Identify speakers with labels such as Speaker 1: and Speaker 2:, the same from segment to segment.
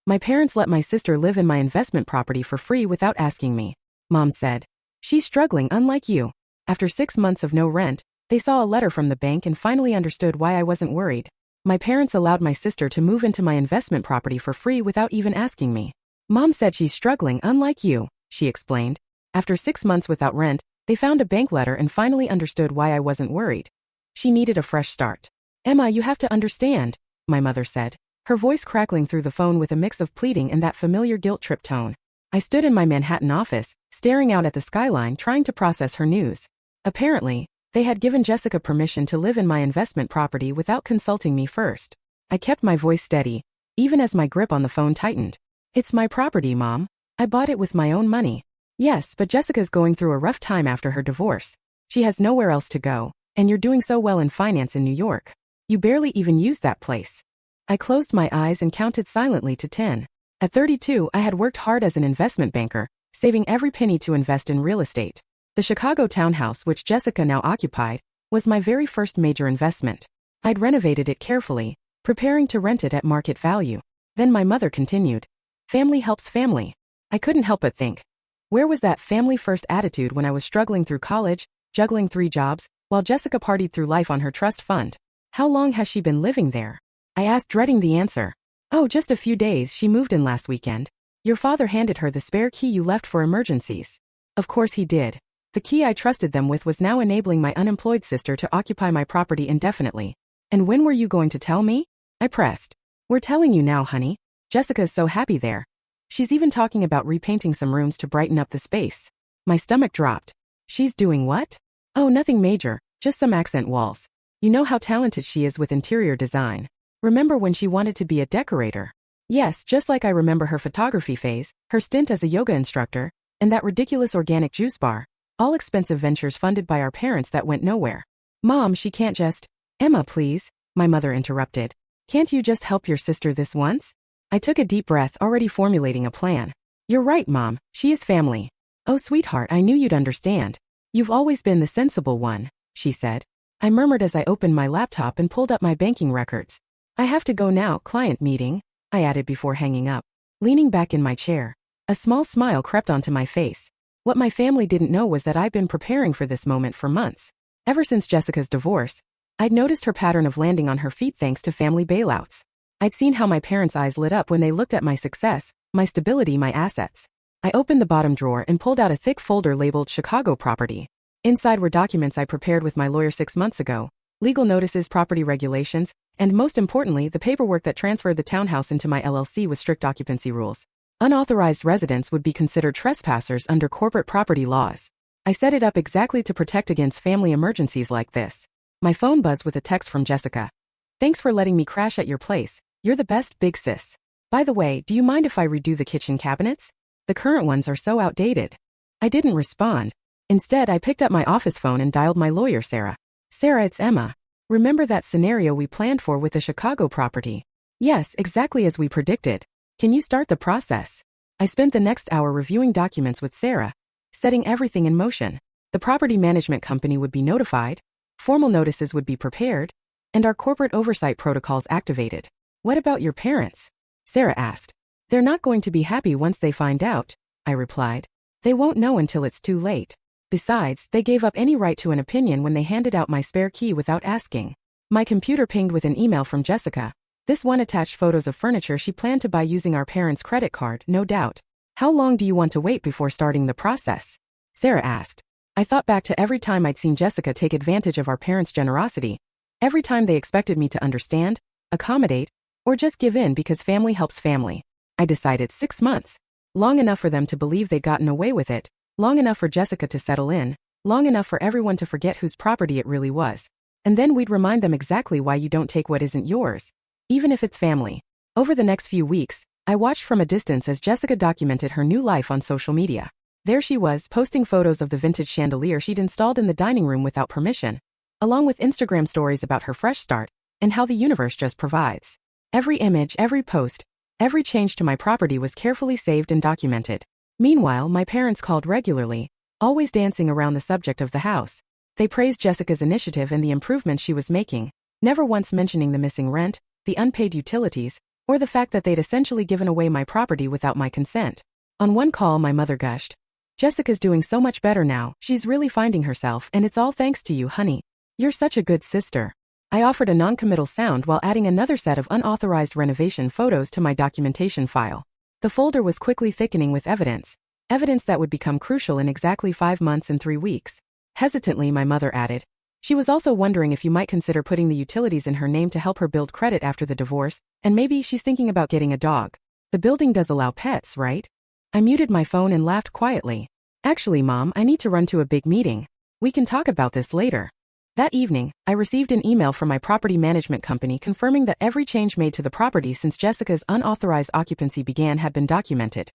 Speaker 1: My parents let my sister live in my investment property for free without asking me, Mom said. She's struggling unlike you. After 6 months of no rent, they saw a letter from the bank and finally understood why I wasn't worried. My parents allowed my sister to move into my investment property for free without even asking me. Mom said she's struggling unlike you, she explained. After 6 months without rent, they found a bank letter and finally understood why I wasn't worried. She needed a fresh start. Emma, you have to understand, my mother said, her voice crackling through the phone with a mix of pleading and that familiar guilt-trip tone. I stood in my Manhattan office, staring out at the skyline trying to process her news. Apparently, they had given Jessica permission to live in my investment property without consulting me first. I kept my voice steady, even as my grip on the phone tightened. It's my property, Mom. I bought it with my own money. Yes, but Jessica's going through a rough time after her divorce. She has nowhere else to go, and you're doing so well in finance in New York. You barely even used that place. I closed my eyes and counted silently to 10. At 32, I had worked hard as an investment banker, saving every penny to invest in real estate. The Chicago townhouse, which Jessica now occupied, was my very first major investment. I'd renovated it carefully, preparing to rent it at market value. Then my mother continued. Family helps family. I couldn't help but think. Where was that family-first attitude when I was struggling through college, juggling 3 jobs, while Jessica partied through life on her trust fund? How long has she been living there? I asked, dreading the answer. Oh, just a few days. She moved in last weekend. Your father handed her the spare key you left for emergencies. Of course he did. The key I trusted them with was now enabling my unemployed sister to occupy my property indefinitely. And when were you going to tell me? I pressed. We're telling you now, honey. Jessica's so happy there. She's even talking about repainting some rooms to brighten up the space. My stomach dropped. She's doing what? Oh, nothing major, just some accent walls. You know how talented she is with interior design. Remember when she wanted to be a decorator? Yes, just like I remember her photography phase, her stint as a yoga instructor, and that ridiculous organic juice bar. All expensive ventures funded by our parents that went nowhere. Mom, she can't just... Emma, please, my mother interrupted. Can't you just help your sister this once? I took a deep breath, already formulating a plan. You're right, Mom, she is family. Oh, sweetheart, I knew you'd understand. You've always been the sensible one, she said. I murmured as I opened my laptop and pulled up my banking records. I have to go now, client meeting, I added before hanging up. Leaning back in my chair, a small smile crept onto my face. What my family didn't know was that I'd been preparing for this moment for months. Ever since Jessica's divorce, I'd noticed her pattern of landing on her feet thanks to family bailouts. I'd seen how my parents' eyes lit up when they looked at my success, my stability, my assets. I opened the bottom drawer and pulled out a thick folder labeled Chicago Property. Inside were documents I prepared with my lawyer 6 months ago, legal notices, property regulations, and most importantly, the paperwork that transferred the townhouse into my LLC with strict occupancy rules. Unauthorized residents would be considered trespassers under corporate property laws. I set it up exactly to protect against family emergencies like this. My phone buzzed with a text from Jessica. Thanks for letting me crash at your place. You're the best, big sis. By the way, do you mind if I redo the kitchen cabinets? The current ones are so outdated. I didn't respond. Instead, I picked up my office phone and dialed my lawyer, Sarah. Sarah, it's Emma. Remember that scenario we planned for with the Chicago property? Yes, exactly as we predicted. Can you start the process? I spent the next hour reviewing documents with Sarah, setting everything in motion. The property management company would be notified, formal notices would be prepared, and our corporate oversight protocols activated. What about your parents? Sarah asked. They're not going to be happy once they find out, I replied. They won't know until it's too late. Besides, they gave up any right to an opinion when they handed out my spare key without asking. My computer pinged with an email from Jessica. This one attached photos of furniture she planned to buy using our parents' credit card, no doubt. How long do you want to wait before starting the process? Sarah asked. I thought back to every time I'd seen Jessica take advantage of our parents' generosity. Every time they expected me to understand, accommodate, or just give in because family helps family. I decided 6 months. Long enough for them to believe they'd gotten away with it, long enough for Jessica to settle in, long enough for everyone to forget whose property it really was. And then we'd remind them exactly why you don't take what isn't yours, even if it's family. Over the next few weeks, I watched from a distance as Jessica documented her new life on social media. There she was, posting photos of the vintage chandelier she'd installed in the dining room without permission, along with Instagram stories about her fresh start and how the universe just provides. Every image, every post, every change to my property was carefully saved and documented. Meanwhile, my parents called regularly, always dancing around the subject of the house. They praised Jessica's initiative and the improvements she was making, never once mentioning the missing rent, the unpaid utilities, or the fact that they'd essentially given away my property without my consent. On one call, my mother gushed, "Jessica's doing so much better now, she's really finding herself, and it's all thanks to you, honey. You're such a good sister." I offered a non-committal sound while adding another set of unauthorized renovation photos to my documentation file. The folder was quickly thickening with evidence that would become crucial in exactly 5 months and 3 weeks. Hesitantly, my mother added, "She was also wondering if you might consider putting the utilities in her name to help her build credit after the divorce, and maybe she's thinking about getting a dog. The building does allow pets, right?" I muted my phone and laughed quietly. "Actually, Mom, I need to run to a big meeting. We can talk about this later." That evening, I received an email from my property management company confirming that every change made to the property since Jessica's unauthorized occupancy began had been documented.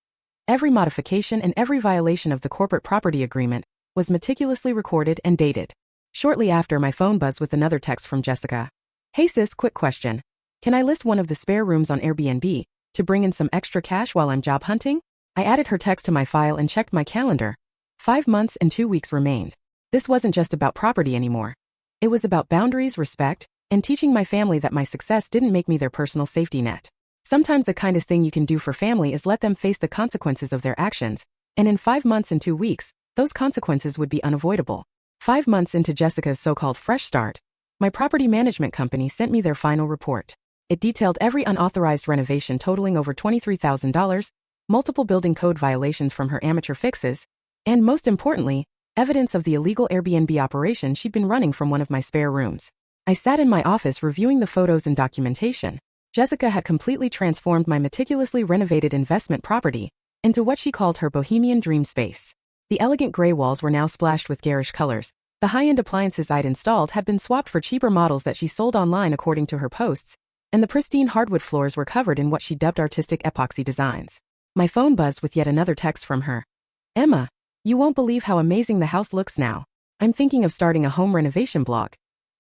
Speaker 1: Every modification and every violation of the corporate property agreement was meticulously recorded and dated. Shortly after, my phone buzzed with another text from Jessica. "Hey sis, quick question. Can I list one of the spare rooms on Airbnb to bring in some extra cash while I'm job hunting?" I added her text to my file and checked my calendar. 5 months and 2 weeks remained. This wasn't just about property anymore. It was about boundaries, respect, and teaching my family that my success didn't make me their personal safety net. Sometimes the kindest thing you can do for family is let them face the consequences of their actions, and in 5 months and 2 weeks, those consequences would be unavoidable. 5 months into Jessica's so-called fresh start, my property management company sent me their final report. It detailed every unauthorized renovation totaling over $23,000, multiple building code violations from her amateur fixes, and most importantly, evidence of the illegal Airbnb operation she'd been running from one of my spare rooms. I sat in my office reviewing the photos and documentation. Jessica had completely transformed my meticulously renovated investment property into what she called her bohemian dream space. The elegant gray walls were now splashed with garish colors. The high-end appliances I'd installed had been swapped for cheaper models that she sold online according to her posts, and the pristine hardwood floors were covered in what she dubbed artistic epoxy designs. My phone buzzed with yet another text from her. "Emma, you won't believe how amazing the house looks now. I'm thinking of starting a home renovation blog.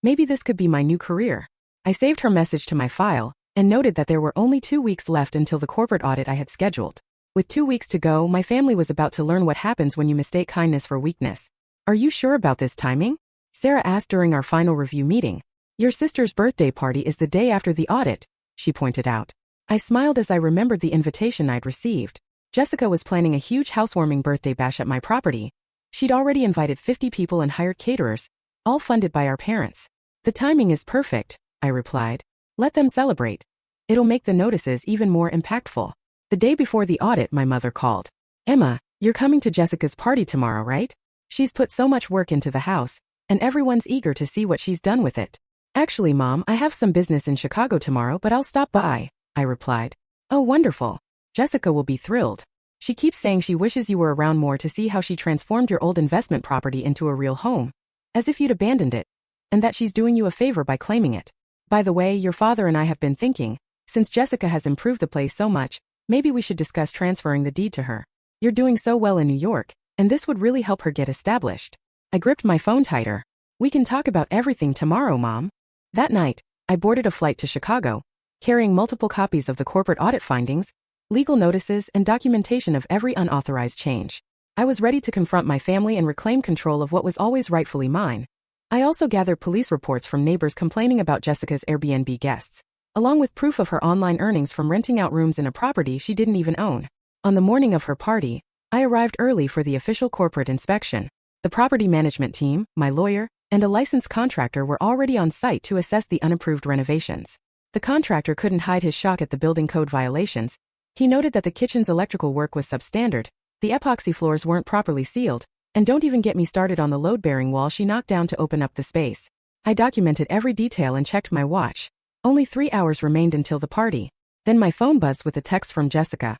Speaker 1: Maybe this could be my new career." I saved her message to my file and noted that there were only 2 weeks left until the corporate audit I had scheduled. With 2 weeks to go, my family was about to learn what happens when you mistake kindness for weakness. "Are you sure about this timing?" Sarah asked during our final review meeting. "Your sister's birthday party is the day after the audit," she pointed out. I smiled as I remembered the invitation I'd received. Jessica was planning a huge housewarming birthday bash at my property. She'd already invited 50 people and hired caterers, all funded by our parents. "The timing is perfect," I replied. "Let them celebrate. It'll make the notices even more impactful." The day before the audit, my mother called. "Emma, you're coming to Jessica's party tomorrow, right? She's put so much work into the house, and everyone's eager to see what she's done with it." "Actually, Mom, I have some business in Chicago tomorrow, but I'll stop by," I replied. "Oh, wonderful. Jessica will be thrilled. She keeps saying she wishes you were around more to see how she transformed your old investment property into a real home. As if you'd abandoned it. And that she's doing you a favor by claiming it. By the way, your father and I have been thinking, since Jessica has improved the place so much, maybe we should discuss transferring the deed to her. You're doing so well in New York, and this would really help her get established." I gripped my phone tighter. "We can talk about everything tomorrow, Mom." That night, I boarded a flight to Chicago, carrying multiple copies of the corporate audit findings, legal notices, and documentation of every unauthorized change. I was ready to confront my family and reclaim control of what was always rightfully mine. I also gathered police reports from neighbors complaining about Jessica's Airbnb guests, along with proof of her online earnings from renting out rooms in a property she didn't even own. On the morning of her party, I arrived early for the official corporate inspection. The property management team, my lawyer, and a licensed contractor were already on site to assess the unapproved renovations. The contractor couldn't hide his shock at the building code violations. He noted that the kitchen's electrical work was substandard, the epoxy floors weren't properly sealed, and don't even get me started on the load-bearing wall she knocked down to open up the space. I documented every detail and checked my watch. Only 3 hours remained until the party. Then my phone buzzed with a text from Jessica.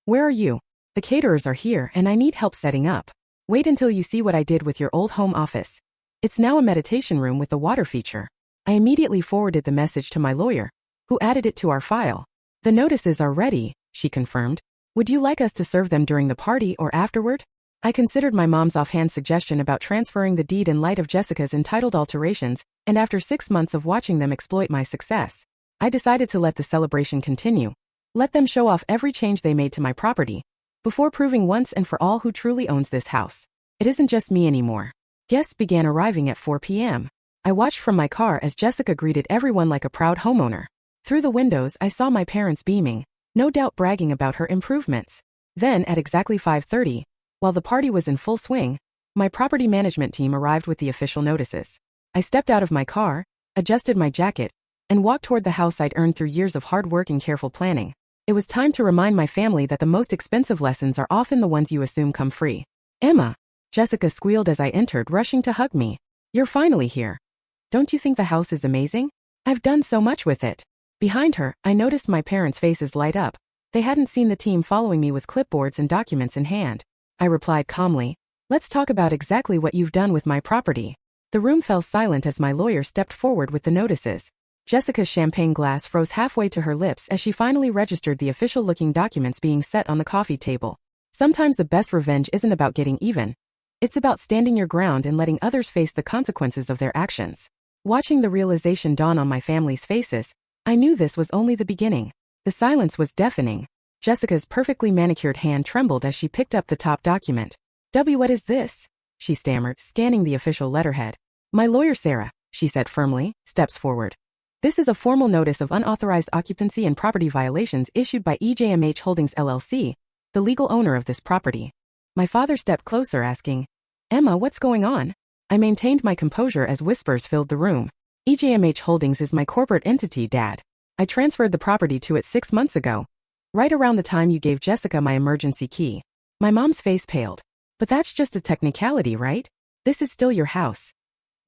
Speaker 1: "Where are you? The caterers are here and I need help setting up. Wait until you see what I did with your old home office. It's now a meditation room with a water feature." I immediately forwarded the message to my lawyer, who added it to our file. "The notices are ready," she confirmed. "Would you like us to serve them during the party or afterward?" I considered my mom's offhand suggestion about transferring the deed in light of Jessica's entitled alterations, and after 6 months of watching them exploit my success, I decided to let the celebration continue. Let them show off every change they made to my property, before proving once and for all who truly owns this house. It isn't just me anymore. Guests began arriving at 4 p.m. I watched from my car as Jessica greeted everyone like a proud homeowner. Through the windows, I saw my parents beaming, no doubt bragging about her improvements. Then, at exactly 5:30, while the party was in full swing, my property management team arrived with the official notices. I stepped out of my car, adjusted my jacket, and walked toward the house I'd earned through years of hard work and careful planning. It was time to remind my family that the most expensive lessons are often the ones you assume come free. "Emma," Jessica squealed as I entered, rushing to hug me. "You're finally here. Don't you think the house is amazing? I've done so much with it." Behind her, I noticed my parents' faces light up. They hadn't seen the team following me with clipboards and documents in hand. I replied calmly, "Let's talk about exactly what you've done with my property." The room fell silent as my lawyer stepped forward with the notices. Jessica's champagne glass froze halfway to her lips as she finally registered the official-looking documents being set on the coffee table. Sometimes the best revenge isn't about getting even. It's about standing your ground and letting others face the consequences of their actions. Watching the realization dawn on my family's faces, I knew this was only the beginning. The silence was deafening. Jessica's perfectly manicured hand trembled as she picked up the top document. What is this?" she stammered, scanning the official letterhead. "My lawyer Sarah," she said firmly, steps forward. "This is a formal notice of unauthorized occupancy and property violations issued by EJMH Holdings LLC, the legal owner of this property." My father stepped closer, asking, "Emma, what's going on?" I maintained my composure as whispers filled the room. "EJMH Holdings is my corporate entity, Dad. I transferred the property to it 6 months ago, right around the time you gave Jessica my emergency key." My mom's face paled. "But that's just a technicality, right? This is still your house."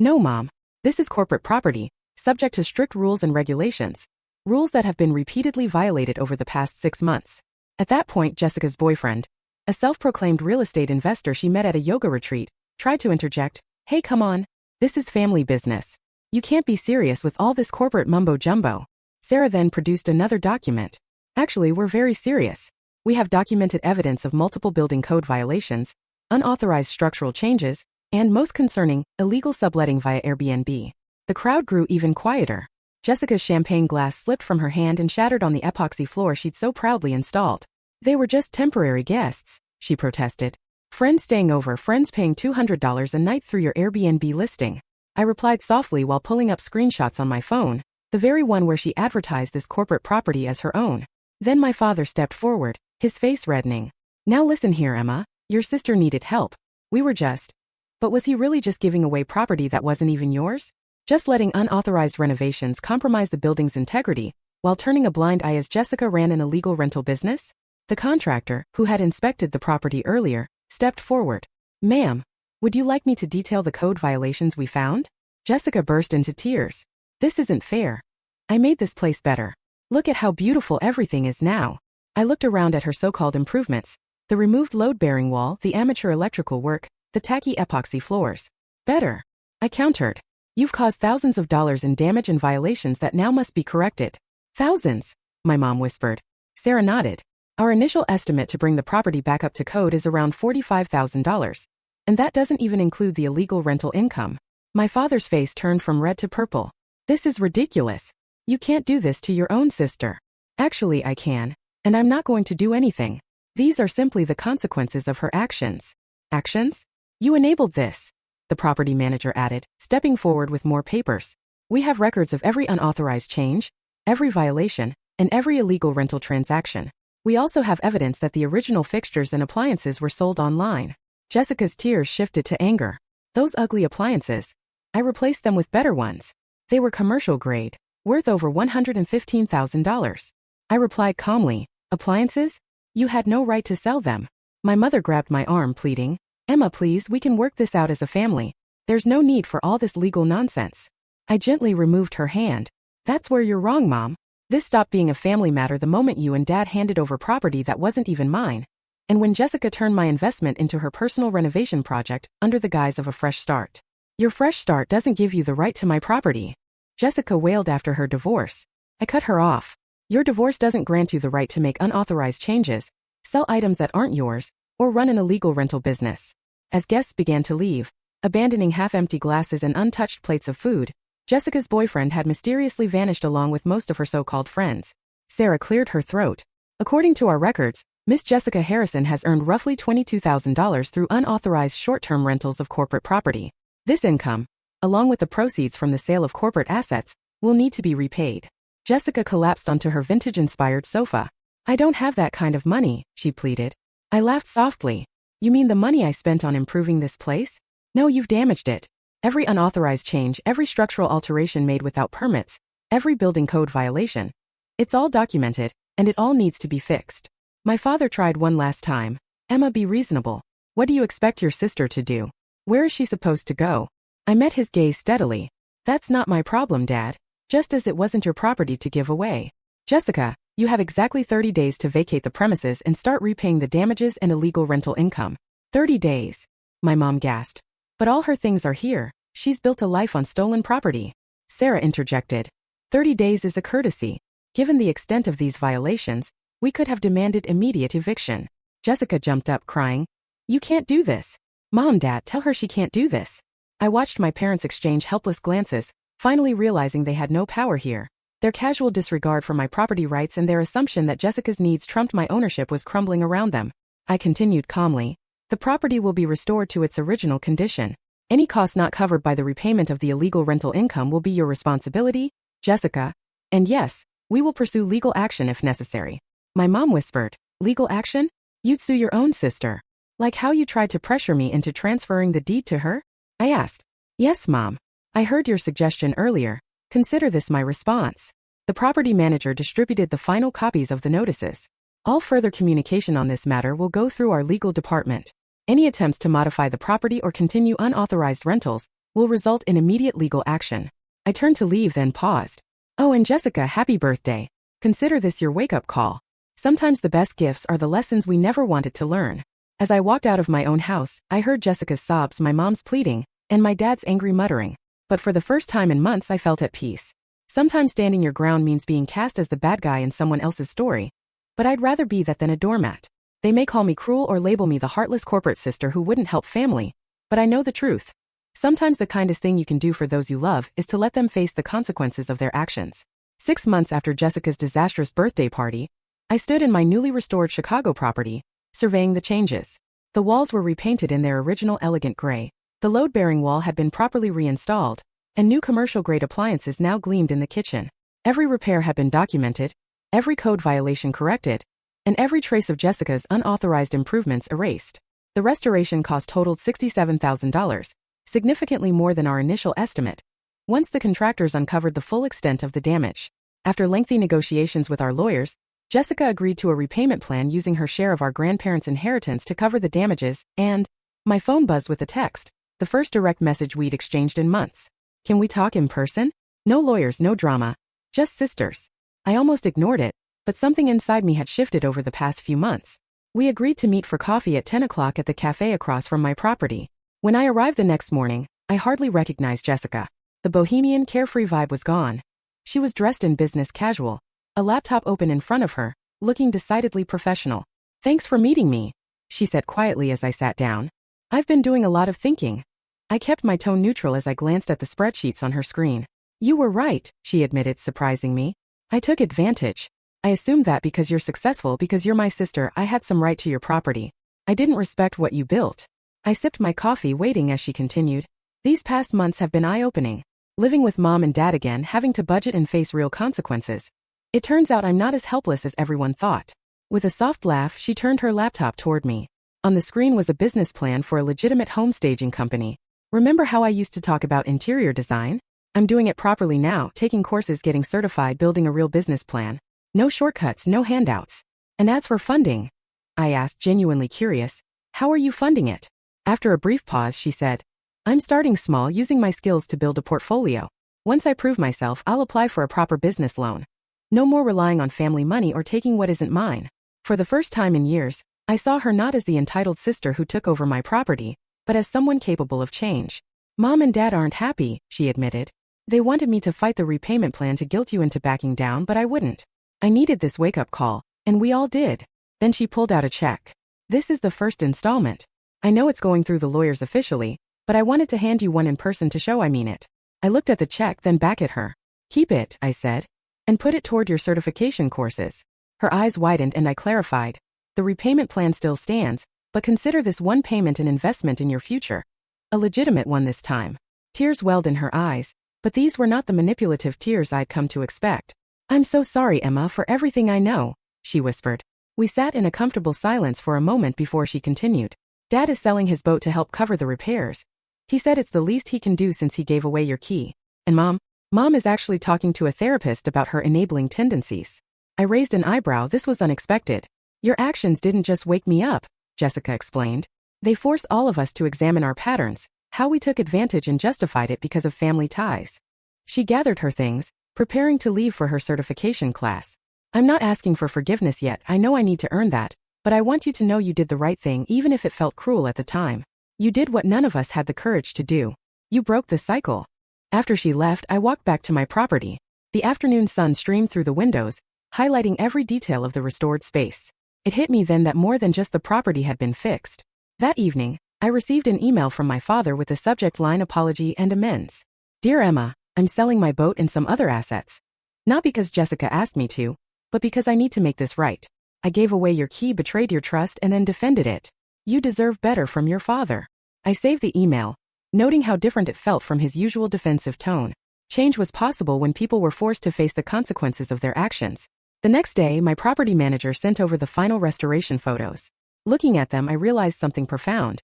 Speaker 1: "No, Mom. This is corporate property, subject to strict rules and regulations. Rules that have been repeatedly violated over the past 6 months." At that point, Jessica's boyfriend, a self-proclaimed real estate investor she met at a yoga retreat, tried to interject, "Hey, come on. This is family business. You can't be serious with all this corporate mumbo-jumbo." Sarah then produced another document. "Actually, we're very serious. We have documented evidence of multiple building code violations, unauthorized structural changes, and most concerning, illegal subletting via Airbnb." The crowd grew even quieter. Jessica's champagne glass slipped from her hand and shattered on the epoxy floor she'd so proudly installed. "They were just temporary guests," she protested. "Friends staying over, friends paying $200 a night through your Airbnb listing." I replied softly while pulling up screenshots on my phone, the very one where she advertised this corporate property as her own. Then my father stepped forward, his face reddening. "Now listen here, Emma. Your sister needed help. We were just..." But was he really just giving away property that wasn't even yours? Just letting unauthorized renovations compromise the building's integrity, while turning a blind eye as Jessica ran an illegal rental business? The contractor, who had inspected the property earlier, stepped forward. "Ma'am, would you like me to detail the code violations we found?" Jessica burst into tears. "This isn't fair. I made this place better. Look at how beautiful everything is now." I looked around at her so-called improvements, the removed load-bearing wall, the amateur electrical work, the tacky epoxy floors. "Better," I countered. "You've caused thousands of dollars in damage and violations that now must be corrected." "Thousands?" my mom whispered. Sarah nodded. "Our initial estimate to bring the property back up to code is around $45,000. And that doesn't even include the illegal rental income." My father's face turned from red to purple. "This is ridiculous. You can't do this to your own sister." "Actually, I can. And I'm not going to do anything. These are simply the consequences of her actions." "Actions? You enabled this," the property manager added, stepping forward with more papers. "We have records of every unauthorized change, every violation, and every illegal rental transaction. We also have evidence that the original fixtures and appliances were sold online." Jessica's tears shifted to anger. "Those ugly appliances. I replaced them with better ones. They were commercial grade, worth over $115,000. I replied calmly, "Appliances? You had no right to sell them." My mother grabbed my arm, pleading, "Emma, please, we can work this out as a family. There's no need for all this legal nonsense." I gently removed her hand. "That's where you're wrong, Mom. This stopped being a family matter the moment you and Dad handed over property that wasn't even mine. And when Jessica turned my investment into her personal renovation project under the guise of a fresh start. Your fresh start doesn't give you the right to my property." Jessica wailed after her divorce. I cut her off. "Your divorce doesn't grant you the right to make unauthorized changes, sell items that aren't yours, or run an illegal rental business." As guests began to leave, abandoning half-empty glasses and untouched plates of food, Jessica's boyfriend had mysteriously vanished along with most of her so-called friends. Sarah cleared her throat. "According to our records, Miss Jessica Harrison has earned roughly $22,000 through unauthorized short-term rentals of corporate property. This income, along with the proceeds from the sale of corporate assets, will need to be repaid." Jessica collapsed onto her vintage-inspired sofa. I don't have that kind of money, she pleaded. I laughed softly. You mean the money I spent on improving this place? No, you've damaged it. Every unauthorized change, every structural alteration made without permits, every building code violation. It's all documented, and it all needs to be fixed. My father tried one last time. Emma, be reasonable. What do you expect your sister to do? Where is she supposed to go? I met his gaze steadily. That's not my problem, Dad. Just as it wasn't your property to give away. Jessica, you have exactly 30 days to vacate the premises and start repaying the damages and illegal rental income. 30 days. My mom gasped. But all her things are here. She's built a life on stolen property. Sarah interjected. 30 days is a courtesy. Given the extent of these violations, we could have demanded immediate eviction. Jessica jumped up, crying, You can't do this. Mom, Dad, tell her she can't do this. I watched my parents exchange helpless glances, finally realizing they had no power here. Their casual disregard for my property rights and their assumption that Jessica's needs trumped my ownership was crumbling around them. I continued calmly. The property will be restored to its original condition. Any cost not covered by the repayment of the illegal rental income will be your responsibility, Jessica. And yes, we will pursue legal action if necessary. My mom whispered, Legal action? You'd sue your own sister. Like how you tried to pressure me into transferring the deed to her? I asked. Yes, Mom. I heard your suggestion earlier. Consider this my response. The property manager distributed the final copies of the notices. All further communication on this matter will go through our legal department. Any attempts to modify the property or continue unauthorized rentals will result in immediate legal action. I turned to leave, then paused. Oh, and Jessica, happy birthday. Consider this your wake-up call. Sometimes the best gifts are the lessons we never wanted to learn. As I walked out of my own house, I heard Jessica's sobs, my mom's pleading, and my dad's angry muttering. But for the first time in months, I felt at peace. Sometimes standing your ground means being cast as the bad guy in someone else's story. But I'd rather be that than a doormat. They may call me cruel or label me the heartless corporate sister who wouldn't help family, but I know the truth. Sometimes the kindest thing you can do for those you love is to let them face the consequences of their actions. 6 months after Jessica's disastrous birthday party, I stood in my newly restored Chicago property, surveying the changes. The walls were repainted in their original elegant gray, the load-bearing wall had been properly reinstalled, and new commercial-grade appliances now gleamed in the kitchen. Every repair had been documented, every code violation corrected, and every trace of Jessica's unauthorized improvements erased. The restoration cost totaled $67,000, significantly more than our initial estimate, once the contractors uncovered the full extent of the damage. After lengthy negotiations with our lawyers, Jessica agreed to a repayment plan using her share of our grandparents' inheritance to cover the damages, and my phone buzzed with a text, the first direct message we'd exchanged in months. Can we talk in person? No lawyers, no drama, just sisters. I almost ignored it, but something inside me had shifted over the past few months. We agreed to meet for coffee at 10 o'clock at the cafe across from my property. When I arrived the next morning, I hardly recognized Jessica. The bohemian, carefree vibe was gone. She was dressed in business casual, a laptop open in front of her, looking decidedly professional. Thanks for meeting me, she said quietly as I sat down. I've been doing a lot of thinking. I kept my tone neutral as I glanced at the spreadsheets on her screen. You were right, she admitted, surprising me. I took advantage. I assumed that because you're successful, because you're my sister, I had some right to your property. I didn't respect what you built. I sipped my coffee, waiting as she continued. These past months have been eye-opening. Living with Mom and Dad again, having to budget and face real consequences. It turns out I'm not as helpless as everyone thought. With a soft laugh, she turned her laptop toward me. On the screen was a business plan for a legitimate home staging company. Remember how I used to talk about interior design? I'm doing it properly now, taking courses, getting certified, building a real business plan. No shortcuts, no handouts. And as for funding, I asked, genuinely curious, how are you funding it? After a brief pause, she said, I'm starting small, using my skills to build a portfolio. Once I prove myself, I'll apply for a proper business loan. No more relying on family money or taking what isn't mine. For the first time in years, I saw her not as the entitled sister who took over my property, but as someone capable of change. Mom and Dad aren't happy, she admitted. They wanted me to fight the repayment plan to guilt you into backing down, but I wouldn't. I needed this wake-up call, and we all did. Then she pulled out a check. This is the first installment. I know it's going through the lawyers officially, but I wanted to hand you one in person to show I mean it. I looked at the check, then back at her. Keep it, I said, and put it toward your certification courses. Her eyes widened and I clarified. The repayment plan still stands, but consider this one payment an investment in your future. A legitimate one this time. Tears welled in her eyes, but these were not the manipulative tears I'd come to expect. I'm so sorry, Emma, for everything I know, she whispered. We sat in a comfortable silence for a moment before she continued. Dad is selling his boat to help cover the repairs. He said it's the least he can do since he gave away your key. And Mom is actually talking to a therapist about her enabling tendencies. I raised an eyebrow. This was unexpected. Your actions didn't just wake me up, Jessica explained. They forced all of us to examine our patterns, how we took advantage and justified it because of family ties. She gathered her things, preparing to leave for her certification class. I'm not asking for forgiveness yet. I know I need to earn that, but I want you to know you did the right thing even if it felt cruel at the time. You did what none of us had the courage to do. You broke the cycle. After she left, I walked back to my property. The afternoon sun streamed through the windows, highlighting every detail of the restored space. It hit me then that more than just the property had been fixed. That evening, I received an email from my father with the subject line apology and amends. Dear Emma, I'm selling my boat and some other assets. Not because Jessica asked me to, but because I need to make this right. I gave away your key, betrayed your trust, and then defended it. You deserve better from your father. I saved the email, noting how different it felt from his usual defensive tone. Change was possible when people were forced to face the consequences of their actions. The next day, my property manager sent over the final restoration photos. Looking at them, I realized something profound.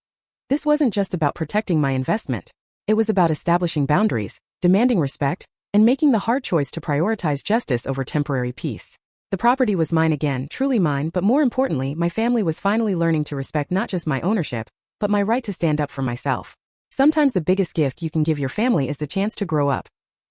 Speaker 1: This wasn't just about protecting my investment. It was about establishing boundaries, demanding respect, and making the hard choice to prioritize justice over temporary peace. The property was mine again, truly mine, but more importantly, my family was finally learning to respect not just my ownership, but my right to stand up for myself. Sometimes the biggest gift you can give your family is the chance to grow up,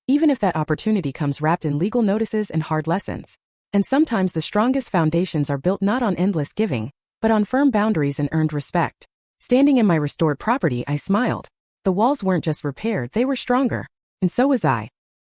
Speaker 1: even if that opportunity comes wrapped in legal notices and hard lessons. And sometimes the strongest foundations are built not on endless giving, but on firm boundaries and earned respect. Standing in my restored property, I smiled. The walls weren't just repaired, they were stronger. And so was I.